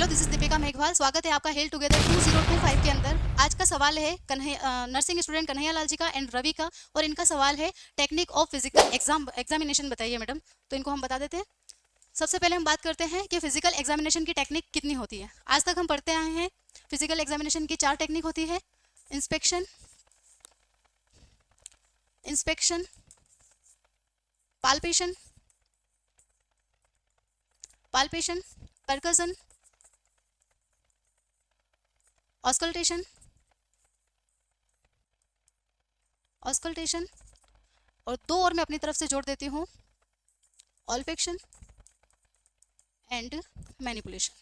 This is Deepika Meghwal. स्वागत है आपका हेल्थ टुगेदर 2025 के अंदर। आज का सवाल है नर्सिंग स्टूडेंट कन्हैया लाल जी का एंड रवि का, और इनका सवाल है टेक्निक ऑफ फिजिकल एग्जामिनेशन बताइए मैडम। तो इनको हम बता देते हैं। सबसे पहले हम बात करते हैं कि फिजिकल एग्जामिनेशन की टेक्निक कितनी होती है। आज तक हम पढ़ते आए हैं फिजिकल एग्जामिनेशन की 4 टेक्निक होती है। इंस्पेक्शन, पाल्पेशन, परकसन, ऑस्कल्टेशन और 2 और मैं अपनी तरफ से जोड़ देती हूँ, ऑल्फेक्शन एंड मैनिपुलेशन।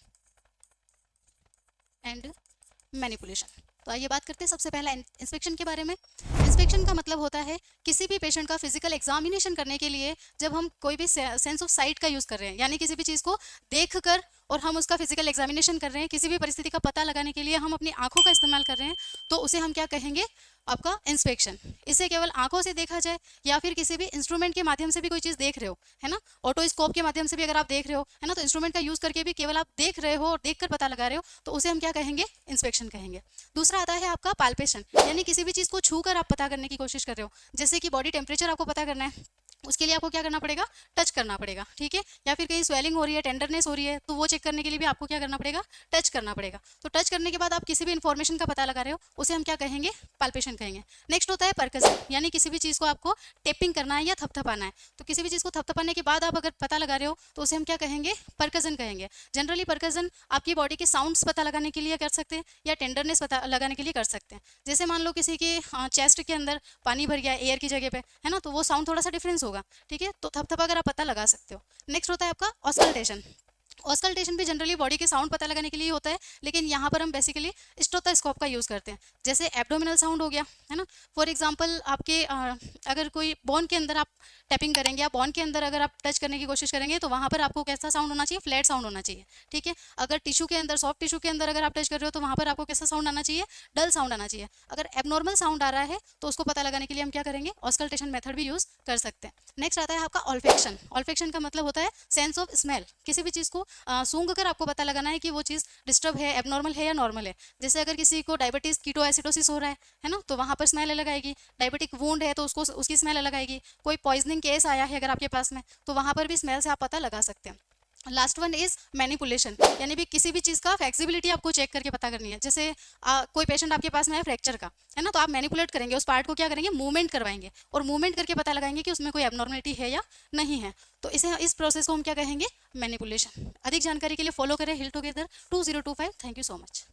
तो आइए बात करते हैं सबसे पहला इंस्पेक्शन के बारे में। इंस्पेक्शन का मतलब होता है किसी भी पेशेंट का फिजिकल एग्जामिनेशन करने के लिए जब हम कोई भी सेंस ऑफ साइट का यूज़ कर रहे हैं, यानी किसी भी चीज़ को देखकर और हम उसका फिजिकल एग्जामिनेशन कर रहे हैं, किसी भी परिस्थिति का पता लगाने के लिए हम अपनी आंखों का इस्तेमाल कर रहे हैं, तो उसे हम क्या कहेंगे? आपका इंस्पेक्शन। इसे केवल आंखों से देखा जाए या फिर किसी भी इंस्ट्रूमेंट के माध्यम से भी कोई चीज़ देख रहे हो, है ना, ऑटोस्कोप के माध्यम से भी अगर आप देख रहे हो, है ना, तो इंस्ट्रूमेंट का यूज़ करके भी केवल आप देख रहे हो और देखकर पता लगा रहे हो, तो उसे हम क्या कहेंगे? इंस्पेक्शन कहेंगे। दूसरा आता है आपका पाल्पेशन, यानी किसी भी चीज़ को छूकर आप पता करने की कोशिश कर रहे हो। जैसे कि बॉडी टेम्परेचर आपको पता करना है, उसके लिए आपको क्या करना पड़ेगा? टच करना पड़ेगा, ठीक है। या फिर कहीं स्वेलिंग हो रही है, टेंडरनेस हो रही है, तो वो चेक करने के लिए भी आपको क्या करना पड़ेगा? टच करना पड़ेगा। तो टच करने के बाद आप किसी भी इंफॉर्मेशन का पता लगा रहे हो, उसे हम क्या कहेंगे? पाल्पेशन कहेंगे। नेक्स्ट होता है परकसन, यानी किसी भी चीज़ को आपको टेपिंग करना है या थपथपाना है, तो किसी भी चीज़ को थपथपाने के बाद आप अगर पता लगा रहे हो, तो उसे हम क्या कहेंगे? परकसन कहेंगे। जनरली परकसन आपकी बॉडी के साउंड्स पता लगाने के लिए कर सकते हैं या टेंडरनेस पता लगाने के लिए कर सकते हैं। जैसे मान लो किसी के चेस्ट के अंदर पानी भर गया एयर की जगह पे, है ना, तो वो साउंड थोड़ा सा डिफरेंस होगा, ठीक है। तो थपथपा अगर आप पता लगा सकते हो। नेक्स्ट होता है आपका ऑस्कल्टेशन। ऑस्कल्टेशन भी जनरली बॉडी के साउंड पता लगाने के लिए होता है, लेकिन यहाँ पर हम बेसिकली स्टेथोस्कोप का यूज़ करते हैं। जैसे एब्डोमिनल साउंड हो गया, है ना, फॉर एग्जांपल आपके अगर कोई बोन के अंदर आप टैपिंग करेंगे या बोन के अंदर अगर आप टच करने की कोशिश करेंगे, तो वहाँ पर आपको कैसा साउंड होना चाहिए? फ्लैट साउंड होना चाहिए, ठीक है। अगर टिश्यू के अंदर, सॉफ्ट टिश्यू के अंदर अगर आप टच कर रहे हो, तो वहाँ पर आपको कैसा साउंड आना चाहिए? डल साउंड आना चाहिए। अगर एबनॉर्मल साउंड आ रहा है, तो उसको पता लगाने के लिए हम क्या करेंगे? ऑस्कल्टेशन मेथड भी यूज़ कर सकते हैं। नेक्स्ट आता है आपका ऑल्फेक्शन। ऑल्फेक्शन का मतलब होता है सेंस ऑफ स्मेल। किसी भी चीज़ को सूंघ कर आपको पता लगाना है कि वो चीज़ डिस्टर्ब है, एबनॉर्मल है या नॉर्मल है। जैसे अगर किसी को डायबिटीज़ कीटोएसिडोसिस हो रहा है ना, तो वहाँ पर स्मेल अलग आएगी। डायबिटिक वुंड है तो उसको उसकी स्मेल अलग आएगी। कोई पॉइजनिंग केस आया है अगर आपके पास में, तो वहाँ पर भी स्मेल से आप पता लगा सकते हैं। लास्ट वन इज मैनिपुलेशन, यानी भी किसी भी चीज़ का फ्लेक्सिबिलिटी आपको चेक करके पता करनी है। जैसे कोई पेशेंट आपके पास में है फ्रैक्चर का, है ना, तो आप मैनिपुलेट करेंगे, उस पार्ट को क्या करेंगे? मूवमेंट करवाएंगे और मूवमेंट करके पता लगाएंगे कि उसमें कोई एबनॉर्मलिटी है या नहीं है। तो इस प्रोसेस को हम क्या कहेंगे? मैनिपुलेशन। अधिक जानकारी के लिए फॉलो करें hill together 2025। Thank you so much.